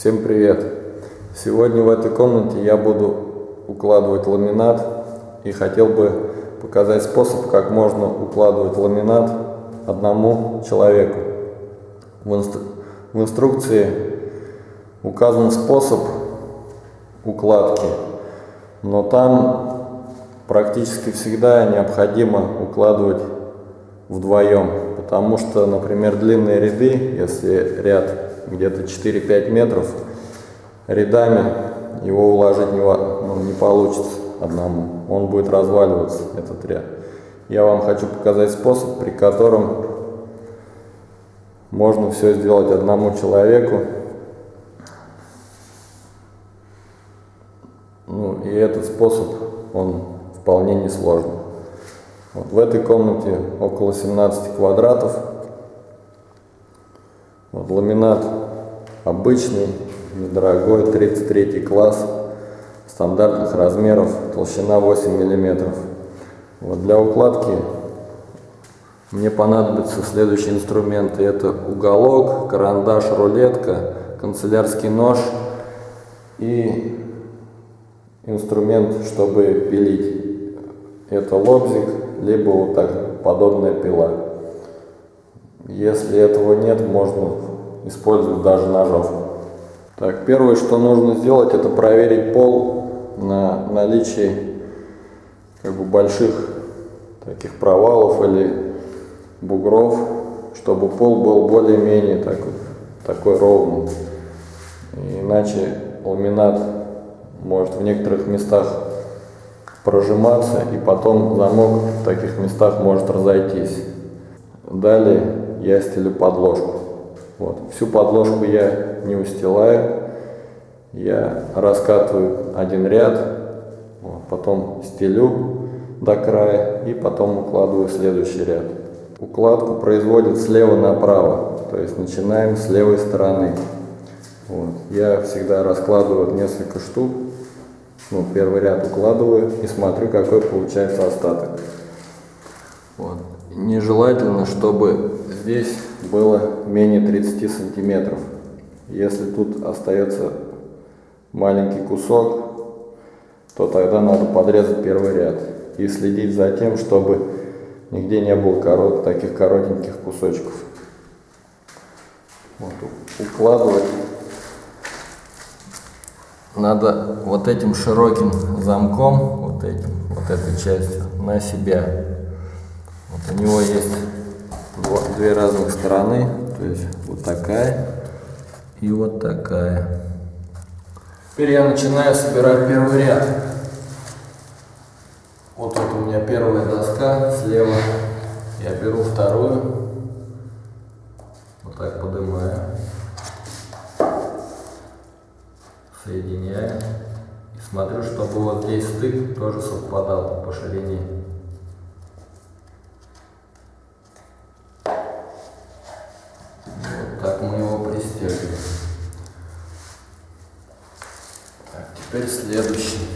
Всем привет! Сегодня в этой комнате я буду укладывать ламинат и хотел бы показать способ, как можно укладывать ламинат одному человеку. В инструкции указан способ укладки, но там практически всегда необходимо укладывать вдвоем, потому что, например, длинные ряды, если ряд где-то 4-5 метров, рядами его уложить не получится одному, он будет разваливаться, этот ряд. Я вам хочу показать способ, при котором можно все сделать одному человеку. И этот способ, он вполне несложный. Вот в этой комнате около 17 квадратов. Вот ламинат обычный, недорогой, 33 класс, стандартных размеров, толщина 8 мм. Вот для укладки мне понадобятся следующие инструменты. Это уголок, карандаш, рулетка, канцелярский нож и инструмент, чтобы пилить. Это лобзик, либо вот так подобная пила. Если этого нет, можно использовать даже ножовку. Так, первое, что нужно сделать, это проверить пол на наличие больших таких провалов или бугров, чтобы пол был более-менее такой ровный. Иначе ламинат может в некоторых местах прожиматься, и потом замок в таких местах может разойтись. Далее я стелю подложку. Вот. Всю подложку я не устилаю, я раскатываю один ряд, потом стелю до края и потом укладываю следующий ряд. Укладку производят слева направо, то есть начинаем с левой стороны. Вот. Я всегда раскладываю несколько штук, первый ряд укладываю и смотрю, какой получается остаток. Вот. Нежелательно, чтобы здесь было менее 30 сантиметров. Если тут остается маленький кусок, то тогда надо подрезать первый ряд и следить за тем, чтобы нигде не было таких коротеньких кусочков. Вот. Укладывать надо вот этим широким замком, вот этой частью на себя. Вот у него есть две разных стороны, то есть вот такая и вот такая. Теперь я начинаю собирать первый ряд. Вот у меня первая доска слева, я беру вторую, вот так поднимаю, соединяю и смотрю, чтобы вот здесь стык тоже совпадал по ширине. Вот так мы его пристегиваем. Так, теперь следующий.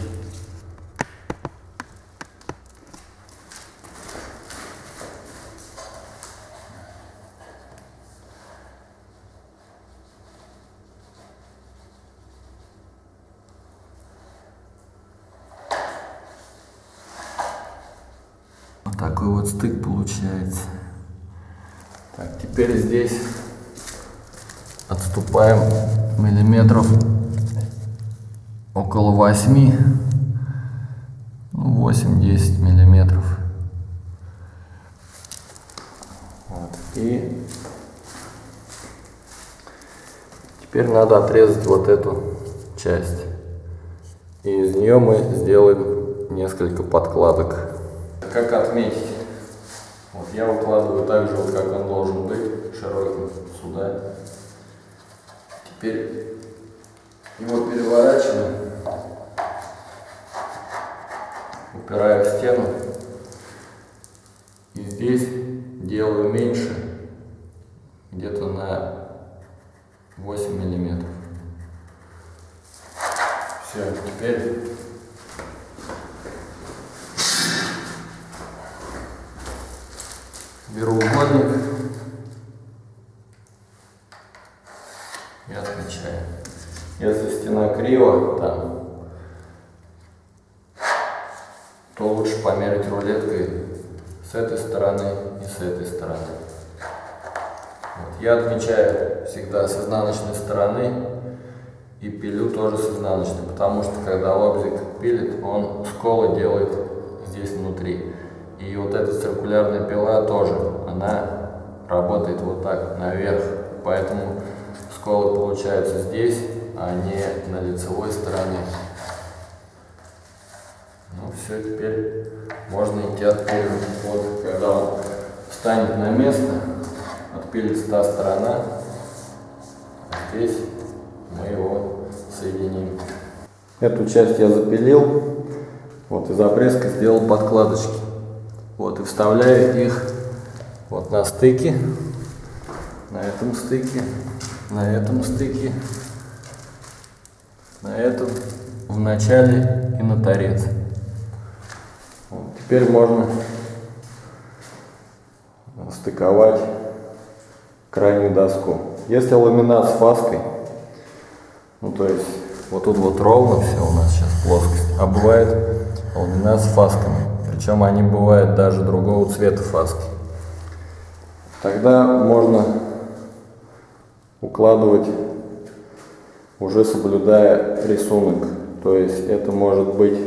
Вот такой вот стык получается. Так, теперь здесь отступаем миллиметров около 8, 8-10 миллиметров. Вот. И теперь надо отрезать вот эту часть. И из нее мы сделаем несколько подкладок. Как отметить? Вот я укладываю так же, как он должен быть, широким сюда. Теперь его переворачиваем, упираю в стену и здесь делаю меньше, где-то на 8 миллиметров. Все, теперь беру угольник и отмечаю. Если стена криво, там, то лучше померить рулеткой с этой стороны и с этой стороны. Вот. Я отмечаю всегда с изнаночной стороны и пилю тоже с изнаночной, потому что когда лобзик пилит, он сколы делает здесь внутри. И вот эта циркулярная пила тоже, она работает вот так наверх, поэтому сколы получаются здесь, а не на лицевой стороне. Ну все, теперь можно идти отпиливать. Вот, когда он встанет на место, отпилится та сторона, а здесь мы его соединим. Эту часть я запилил, вот из обрезка сделал подкладочки. Вот, и вставляю их вот на стыке, на этом стыке, на этом стыке, на этом в начале и на торец. Вот, теперь можно стыковать крайнюю доску. Если ламинат с фаской, ну то есть вот тут вот ровно все у нас сейчас плоскость, а бывает ламинат с фасками, причем они бывают даже другого цвета фаски. Тогда можно укладывать уже соблюдая рисунок, то есть это может быть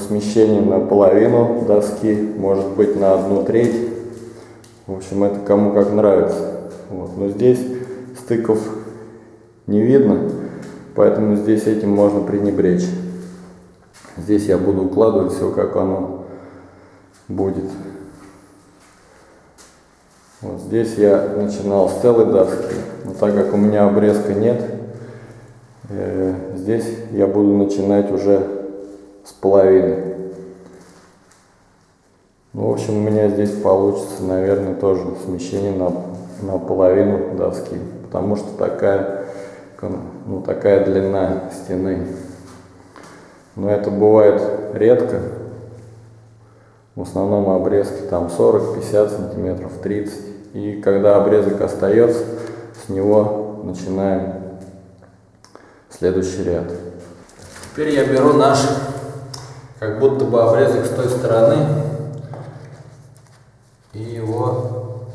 смещение на половину доски, может быть на 1/3. В общем, это кому как нравится. Вот. Но здесь стыков не видно, поэтому здесь этим можно пренебречь. Здесь я буду укладывать все, как оно будет. Вот здесь я начинал с целой доски, но так как у меня обрезка нет, здесь я буду начинать уже с половины. Ну, в общем, у меня здесь получится, наверное, тоже смещение на половину доски, потому что такая длина стены. Но это бывает редко. В основном обрезки там 40-50 сантиметров, 30. И когда обрезок остается, с него начинаем следующий ряд. Теперь я беру наш, как будто бы обрезок с той стороны, и его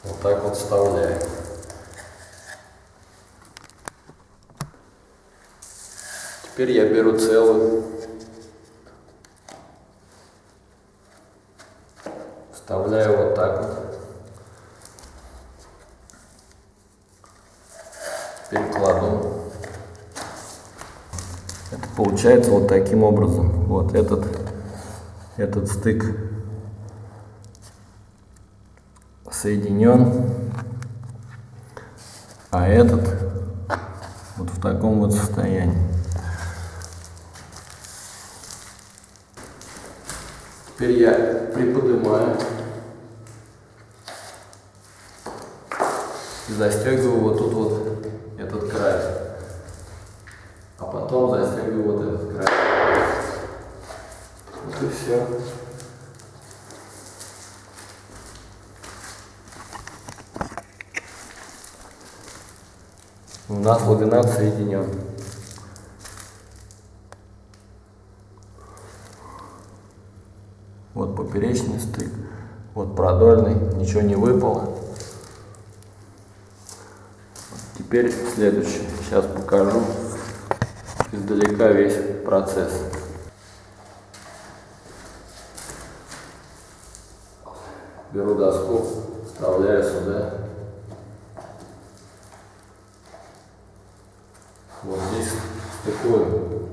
вот так вот вставляю. Теперь я беру целую, вставляю вот так вот. Теперь кладу. Это получается вот таким образом. Вот этот стык соединен, а этот вот в таком вот состоянии. Теперь я приподнимаю и застегиваю вот тут вот этот край, а потом застегиваю вот этот край. Вот и все. У нас ламинат соединен. Вот поперечный стык, вот продольный, ничего не выпало. Теперь следующее. Сейчас покажу издалека весь процесс. Беру доску, вставляю сюда. Вот здесь стыкую.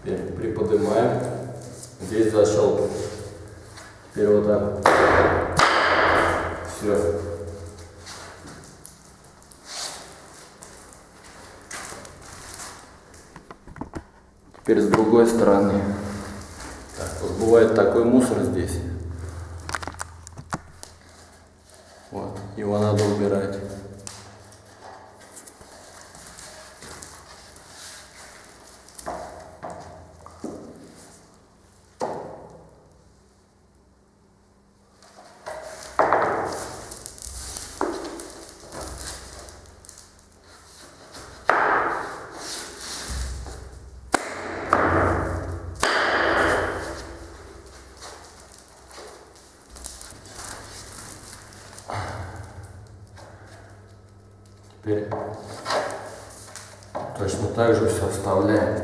Теперь приподнимаем. Здесь защелкиваем. Теперь вот так. Все. Теперь с другой стороны. Так, вот бывает такой мусор здесь. Вот, его надо убирать. Теперь точно так же все вставляем.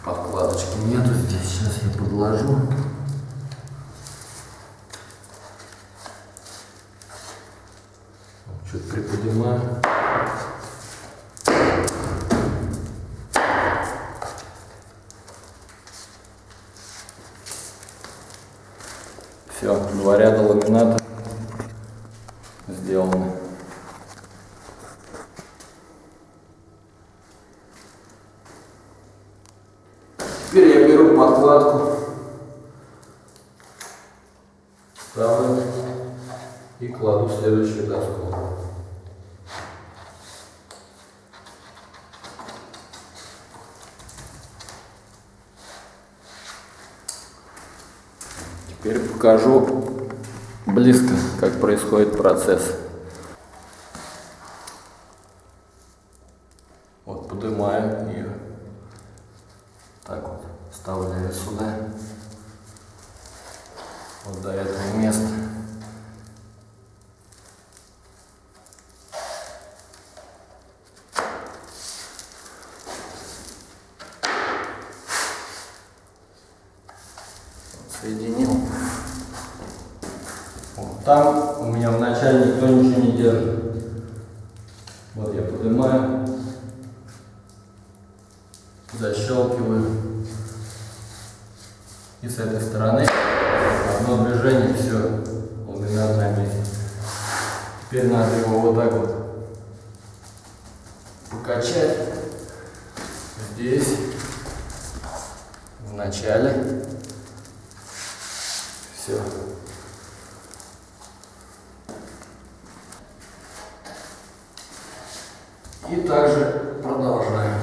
Подкладочки нету здесь, сейчас я подложу. Чуть приподнимаю. Все, 2 ряда ламината сделаны. Теперь я беру подкладку, ставлю и кладу следующую доску. Теперь покажу близко, как происходит процесс. Вот поднимаю ее, так вот вставляю сюда, вот до этого места. Соединил. Вот там у меня вначале никто ничего не держит. Вот я поднимаю, защелкиваю, и с этой стороны одно движение, все, ламинат на месте. Теперь надо его вот так вот покачать здесь в начале. Все. И также продолжаем.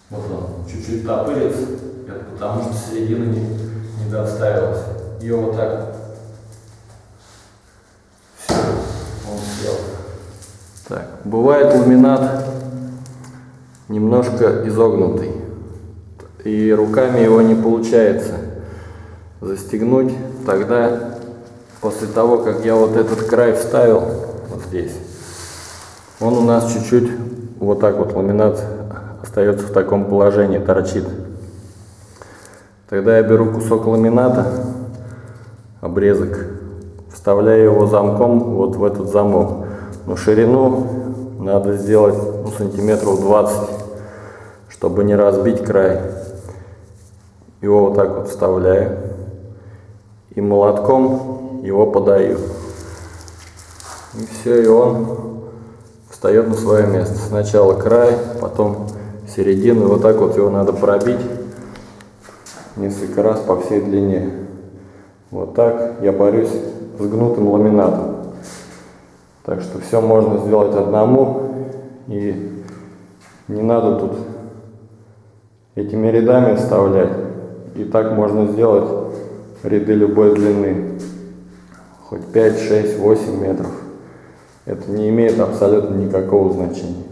Вот он, чуть-чуть топырится, это потому что середина не доставилась. Ее вот так. Все, он сел. Так, бывает ламинат немножко изогнутый, и руками его не получается застегнуть. Тогда, после того, как я вот этот край вставил, вот здесь, он у нас чуть-чуть вот так вот, ламинат остается в таком положении, торчит. Тогда я беру кусок ламината, обрезок, вставляю его замком вот в этот замок. Но ширину надо сделать сантиметров 20, чтобы не разбить край. Его вот так вот вставляю и молотком его подаю. И все, и он встает на свое место. Сначала край, потом середину, и вот так вот его надо пробить несколько раз по всей длине. Вот так я борюсь с гнутым ламинатом. Так что все можно сделать одному, и не надо тут этими рядами вставлять. И так можно сделать ряды любой длины, хоть 5, 6, 8 метров. Это не имеет абсолютно никакого значения.